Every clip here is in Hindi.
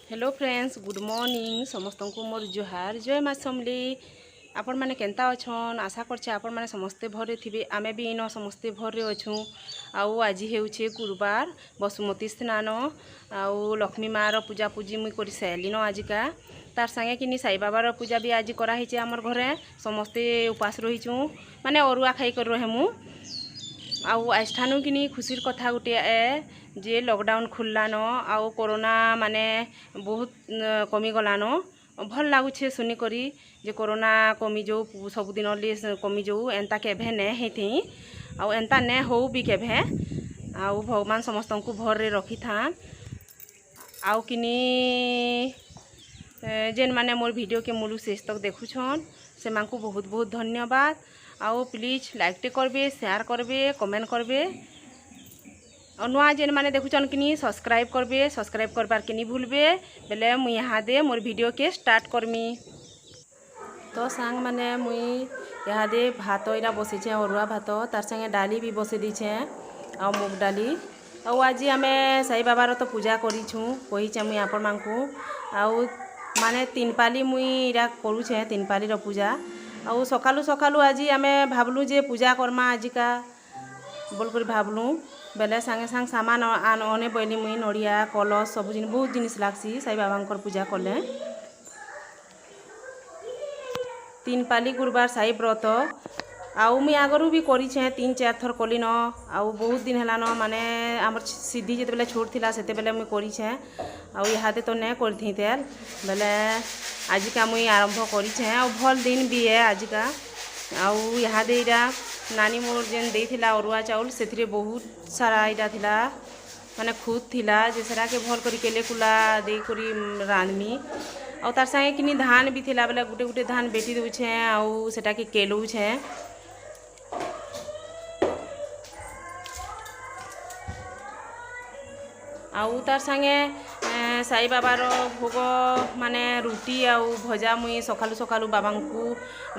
हेलो फ्रेंड्स, गुड मॉर्निंग समस्त को मोर जोहार। जय माँ समली। आपण मैंने केंता अच्छन आशा करछे आपण मैंने समस्ते भरे थे। आमे भी इन समस्ते भरे अच्छू। आउ आज हेउछे गुरुवार बसुमती स्नान आउ लक्ष्मी माँ पूजा पूजी मुई कर सारिलिन आजिका। तार संगे कि साई बाबार पूजा भी आज कराही आमर घरे समस्ते उपास रहीचु माने अरुआ खाई कर रहेमु। आउ आस्थानु कि खुशीर कथा गोटे जे लॉकडाउन खुल्लान आउ कोरोना माने बहुत कमी गलान। भल लगुचे सुनिकरी जे कोरोना कमी जो सबुदिन कमी जो एंता केभे ने हेथी आउ एंता ने हो भी केभे। आउ भगवान समस्त को भर रे रखी था। आउ किनी जेन माने मोर वीडियो के मुलु शेष तक देखुछन से मानकु बहुत बहुत धन्यवाद। आउ प्लीज लाइक टे करबे, शेयर करबे, कमेंट करबे और नुआ जेन माने देखुछन किनी सब्सक्राइब करबे। सब्सक्राइब करबार किनी भूलबे बेले मुई यहाँ दे मोर वीडियो के स्टार्ट करमी। तो सांग माने मुई यहाँ दे भात इरा बसीछे अरुआ भात तार संगे डाली भी बसे दीछे आ मुग डाली। आउ आज आमे साई बाबार तो पूजा करिछु कहीछे मुई आपण मानकु। आउ माने तीन पाली मुई इरा करूछे तीन पाली रो पूजा। आउ सकालू सकालू आज आमे भाबलु जे पूजा करमा आजिका बोल कर भाबलु बेले सांगे सांग सामान आने बैली मुई नड़िया कलश सब जिन बहुत जिनिस लागसी साई बाबा पूजा कले। तीन पाली गुरुवार साई व्रत आउ मुई आगरू भी करिछे 3-4 थर कलिन। आउ बहुत दिन हेलान माने आमर सिद्धि जिते बेले छोट थिला सेते बेले मुई करिछे। आउ इहाते तो ने करथि तेल बेले आजिका मुई आरंभ करिछे। आउ भल दिन भी है आजिका। आउ इहादे इरा नानी मोर जेन देथिला अरुआ चाउल सेथिरे बहुत सारा इटा थिला माने खुद थिला जे सेरा के भल करी केले कुला दे करी रांधमी। आउ तार संगे किनी धान भी थिला बेले गुटे गुटे धान बेटी दउछे आउ सेटा के केलुछे। आउ तार संगे साई बाबार भोग माने रुटी आउ भजा मुई सकालू सकालू बाबा को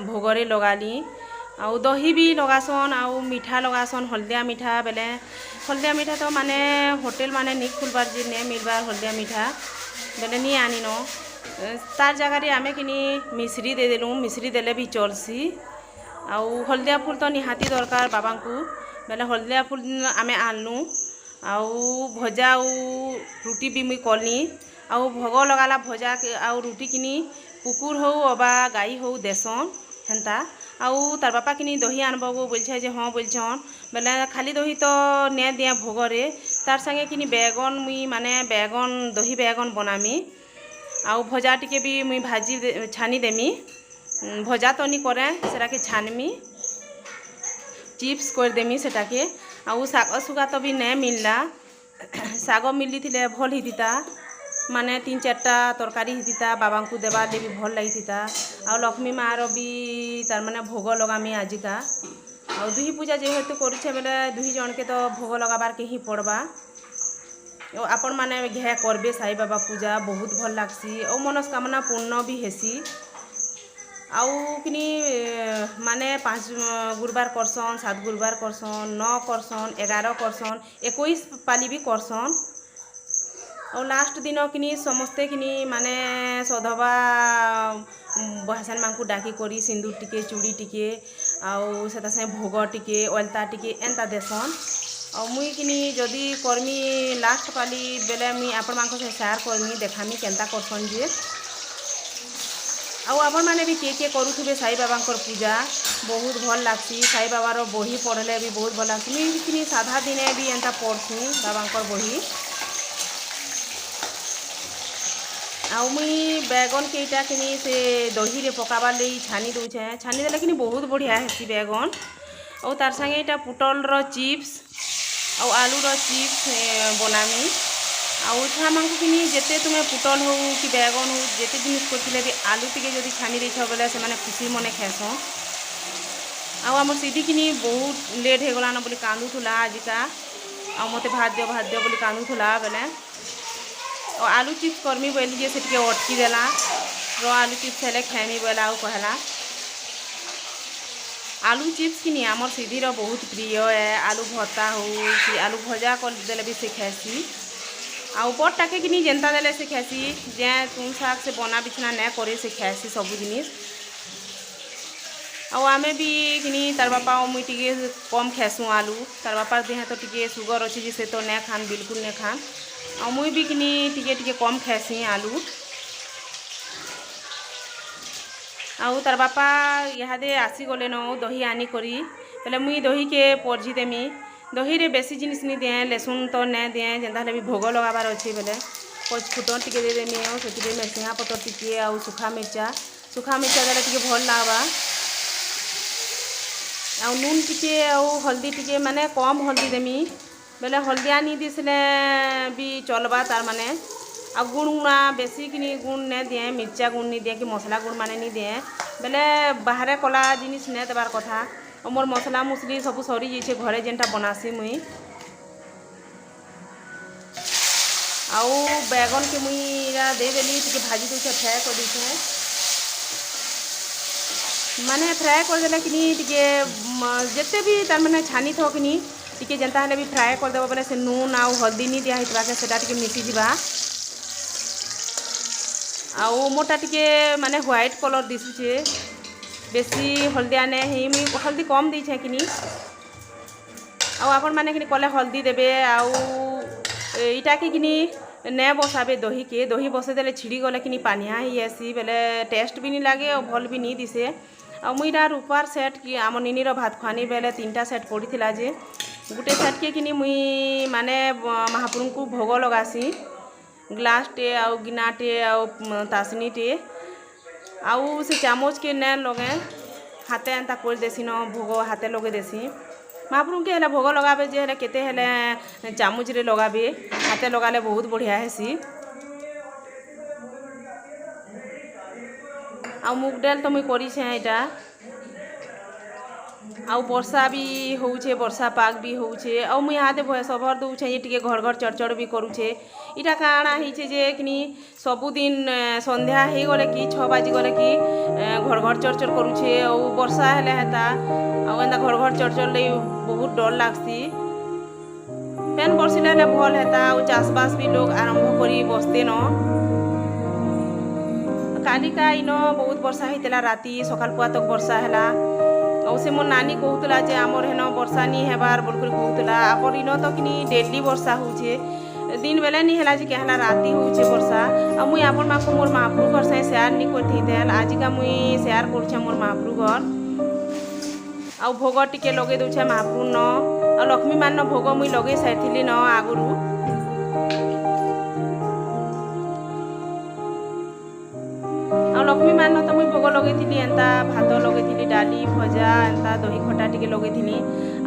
भोगरे लगाली। आउ दही भी लगासन आउ मीठा लगासन हल्दिया मीठा बेले हल्दिया मीठा तो माने होटेल माने नी खुलबार जे ने मिलबार हल्दिया मीठा बेले नी आनिन। तार जगह आमे किनी मिश्री दे देलु मिश्री देले भी चलसी। आउ हल्दिया फूल तो निहाती दरकार बाबा को बेले हल्दिया फूल आमे आनलु। आउ भजा आउ रुटी भी मुई कली। आउ भोग लगाला भजा आउ रुटी किनी कुकुर हो अबा गाई हो देसन हेन्ता। आउ तार बापा किनी दही आनबो बोलछे जे हाँ बोलछन बेले खाली दही तो ने दिया भोगरे तार संगे किनी बैगन मुई माने बैगन दही बैगन बनामी। आउ भजा टिके भी मुई भाजी छानी देमी भजा तो नी करे सेरा के छानमी चिप्स कर देमी सेटा के। आउ साग सुगा तो भी ने मिलला साग मिली थिले भल हिता माने 3-4टा तरकारी हिता बाबा को देवार भी भल लगी था। आउ लक्ष्मी माँ रो भी तार माने भोग लगामी आजिका। आउ दुही पूजा जेहेतु करुछे बेले दुही जन के तो भोग लगाबार के ही पड़बा। आपण माने घे करबे साई बाबा पूजा बहुत भल लागसी और मनस्कामना पूर्ण भी हेसी। आउ किनी माने 5 गुरुवार करसन 7 गुरुवार करसन 9 करसन 11 करसन 21 पाली भी करसन। और लास्ट दिन किनी समस्ते किनी माने सधवा बहसन माँ को डाकी करी सिंदूर टिके चूड़ी टिके आउ सेता से भोग टिके अलता टिके एंता देसन। और मुई किनी जदि करमी लास्ट पाली बेले मुई आपण मानक से शेयर करमी देखामी केंता करसन जे। आउ आपण माने भी के करूथुबे साई बाबांकर पूजा बहुत भल लागसी। साई बाबार बही पढ़ले भी बहुत भल लागसी। मुई किनी साधा दिने भी एंता पढ़सी बाबांकर बही। आउ मुई बैगन के इटा किनी से दही रे पकाबार ले छानी दउछे छानी देले किनी बहुत बढ़िया हेसी बैगन। और तार संगे इटा पुटल रो चिप्स आउ आलू रो चिप्स बनामी। आउ छुआ मानकु किनी जेते तुमे पुटल हो कि बैगन हो जेते जिनिस करथिले भी आलू टिके जदि छानी देछ बेले से माने खुशी मने खेसन। आउ हमर सीधी किनी बहुत लेट हे गलान बोली कांदुथुला आजिका आउ मते भात दियो बोली कांदुथुला बेले और आलू चिप्स करमी बोली जे से टिके अटकी देला रो आलू चिप्स हेले खाइमी बोला आउ कहला। आलू चिप्स किनी आमर सीधी रो बहुत प्रिय है। आलू भत्ता हो कि आलू भजा कर देले भी से खाइसी। आउ बड़टाके कि जेनता देले से खासी जे तुम शाग से बना बिछना ना करे से खासी सब जिनिस आउ आमे भी कि तार बापा मुई टिके कम खाएसु आलू तार बापार देहे तो टिके सुगर अच्छे जे से तो ना खान बिल्कुल ना खान आ मुई भी कि टिके टिके कम खाएसी आलू आउ तार बापा इहादे आसी गले न दही आनी करी पहले मुई दही के परझी देमी दही रे बेसी जिनिस नहीं दिए लहसुन तो ना दिए जेनता भी भोग लगाबार अच्छे बेले पच फुटन टिके दे देमी और से मेसिंगा पतर टिके आउ सुखा मिर्चा देले टिके भल लागबा आउ नून टिके आउ हल्दी टिके माने कम हल्दी देमी बेले हल्दिया नहीं दिसले भी चलबा तार माने आ गुण गुणा बेसी कि गुण नहीं दिए मिर्चा गुण नहीं दिए कि मसला गुण माने नहीं दिए बेले बाहर कला जिनिस नहीं देवार कथा मोर मसला मुसली सब सरी जाइए घरे जेनटा बनासी मुई आउ बैगन के मुई दे देली टिके भाजी दूसरे फ्राए कर दीछे माने फ्राए कर देले कि टिके जिते भी तार माने छानी थो कि टिके जेनता हेले भी फ्राए कर देबो बेले से नून आउ हल्दी नहीं दिया हितबा के सेटा टिके मिसी जिबा आउ मोटा टिके माने व्हाइट कलर दिसुचे बेसी हल्दिया ने ही मुई हल्दी कम दी कि आउ आपण माने कि कले हल्दी देबे आउ इटा के कि ने बसाबे दही बसे देले छिड़ी गले कि पानिया ही आसी बेले टेस्ट भी नहीं लगे और भल भी नहीं दिसे आ मुई इटा रूपार सेट कि आम निनीर भात खुआनी बेले 3टा सेट पड़ीला जे गोटे सेट के कि मुई माने महाप्रभु को भोग लगासी ग्लास टे आउ गिनाटे आउ तासनी टे आउ से चामच के ने लगे हाथे एंता कर देसी न भोग हाथे लगे देसी महाप्रभु के हेला भोग लगाबे जे हेले केते हेले चामच रे लगाबे हाथे लगाले बहुत बढ़िया हेसी आ मुग डाल तो मुई करी छे एटा आउ वर्षा भी होउछे वर्षा पाग भी होउछे आउ मुई हाथे भयस भर दउछे ये टिके घर घर चढ़चढ़ भी करूछे इटा काଣା हिचे जे कि सबुदिन संध्या हो गले कि 6 बाजी गले कि घर घर चढ़चढ़ करूछे आउ वर्षा हेले हेता आउ एंता घर घर चढ़चढ़ ले बहुत डर लागसी पेन बरसिले ले भल हेता आउ चाषबास भी लोग आरंभ करी बसते न कालिका इन बहुत वर्षा होता राति सकाल पुआ तक वर्षा है और से मोर नानी कहूला जे आमर हेन वर्षा नहीं हेबार बोल कहूला आपर इन तो कि डेली वर्षा होचे दिन बेले नहीं है कि राति होचे वर्षा आ मुई आपण मा मोर महाप्रभु घर से शेयर नहीं करते आजिका मुई शेयर कर मोर महाप्रभु घर आ भोग टिके लगे दूचे महाप्रभु न आ लक्ष्मी मान भोग मुई लगे सारी न आगुरी आ लक्ष्मी मान तो मुई भोग लगे एंता भात लगे डाली भजा एंता दही खटा टिके लगे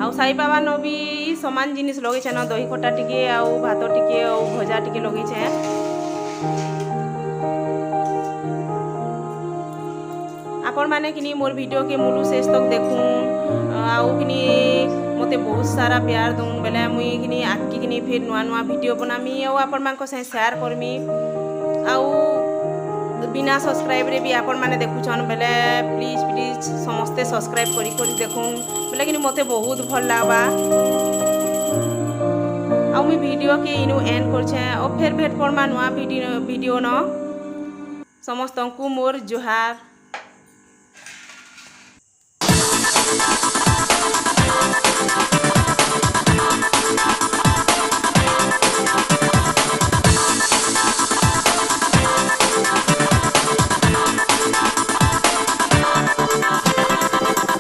आ साई बाबा न भी सामान जिनिस लगे न दही खटा टिके आ भात टिके आ भजा टिके लगे आपण माने कि मोर वीडियो के मुलु शेष तक देखून आउ कि मते बहुत सारा प्यार दून बेले मुई कि आगे कि फिर नुआ नुआ वीडियो बनामी और आपण मान से शेयर करमी आउ बिना सब्सक्राइब रे भी आपण माने देखुछन बेले प्लीज प्लीज समस्ते सब्सक्राइब करी देखून बेले कि मते बहुत भल लागबा आ मुई वीडियो के इनु एंड करछे और फिर भेट परमा नुआ वीडियो न समस्तंकु मोर जोहार।